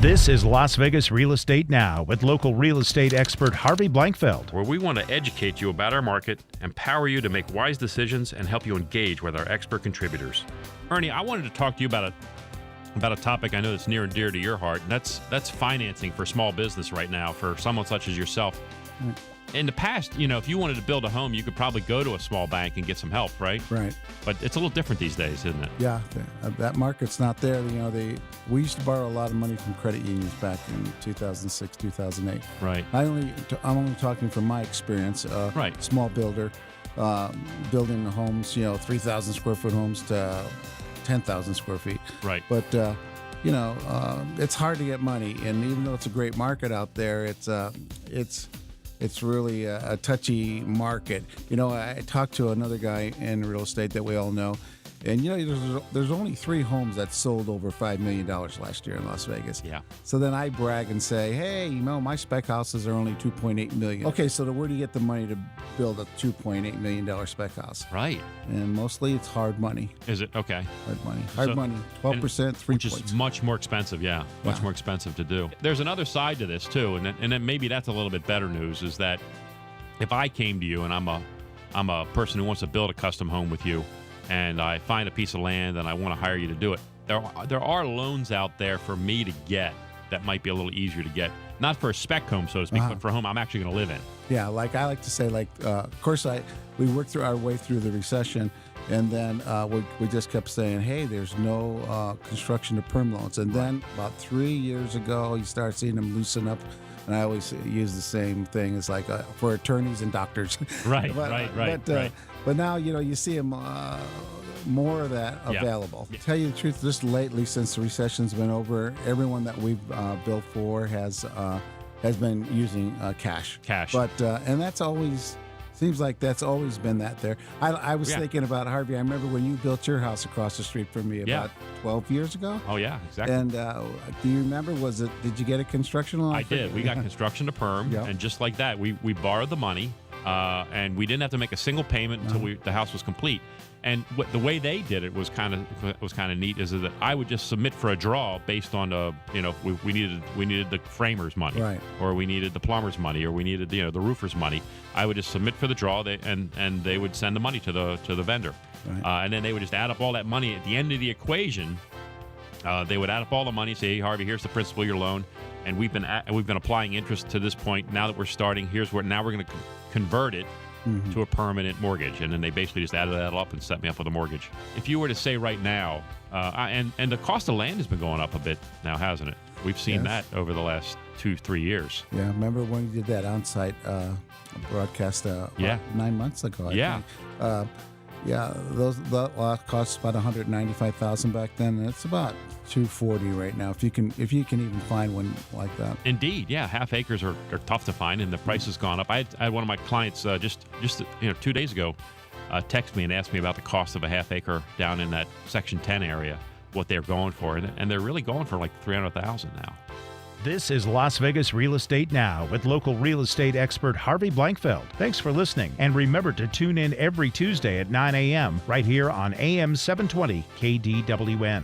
This is Las Vegas Real Estate Now with local real estate expert Harvey Blankfeld. Where we want to educate you about our market, empower you to make wise decisions, and help you engage with our expert contributors. Ernie, I wanted to talk to you about a topic I know that's near and dear to your heart, and that's financing for small business right now for someone such as yourself. In the past, if you wanted to build a home, you could probably go to a small bank and get some help, right? Right. But it's a little different these days, isn't it? Yeah, that market's not there. We used to borrow a lot of money from credit unions back in 2006, 2008. Right. I'm only talking from my experience. Right. Small builder, building homes, 3,000 square foot homes to 10,000 square feet. Right. But it's hard to get money, and even though it's a great market out there, it's really a touchy market. I talked to another guy in real estate that we all know, and there's only 3 homes that sold over $5 million last year in Las Vegas. Yeah. So then I brag and say, hey, my spec houses are only $2.8 million. Okay, so where do you get the money to build a $2.8 million spec house? Right. And mostly it's hard money. Is it? Okay. Hard money. 12%, 3 which points. is much more expensive, much more expensive to do. There's another side to this too, and then maybe that's a little bit better news, is that if I came to you and I'm a person who wants to build a custom home with you, and I find a piece of land and I want to hire you to do it, there are loans out there for me to get that might be a little easier to get. Not for a spec home, so to speak, but for a home I'm actually going to live in. Yeah, like I like to say, of course, we worked through our way through the recession, and then we just kept saying, hey, there's no construction to perm loans. And then about 3 years ago, you start seeing them loosen up. And I always use the same thing. It's like for attorneys and doctors. Right. But now, you see them more of that available. Yeah. To tell you the truth, just lately, since the recession's been over, everyone that we've built for has been using cash. But and that's always seems like that's always been that there. I was thinking about, Harvey, I remember when you built your house across the street from me about 12 years ago. Oh, yeah, exactly. And do you remember, did you get a construction loan? I did. We got construction to perm, and just like that, we borrowed the money, and we didn't have to make a single payment until the house was complete. And the way they did it was kind of neat, is that I would just submit for a draw based on we needed the framer's money, right, or we needed the plumber's money, or we needed the roofer's money. I would just submit for the draw, and they would send the money to the vendor, right. And then they would just add up all that money at the end of the equation. They would add up all the money, say, hey, Harvey, here's the principal of your loan, and we've been applying interest to this point. Now that we're starting, now we're going to convert it to a permanent mortgage, and then they basically just added that up and set me up with a mortgage. If you were to say right now, and the cost of land has been going up a bit now, hasn't it? We've seen that over the last 2-3 years. Yeah, remember when you did that on-site broadcast 9 months ago? I think. That lot cost about $195,000 back then, and it's about $240 right now. If you can even find one like that. Indeed, yeah. Half acres are tough to find, and the price has gone up. I had one of my clients just 2 days ago text me and asked me about the cost of a half acre down in that Section 10 area, what they're going for, and they're really going for like $300,000 now. This is Las Vegas Real Estate Now with local real estate expert Harvey Blankfeld. Thanks for listening, and remember to tune in every Tuesday at 9 a.m. right here on AM 720 KDWN.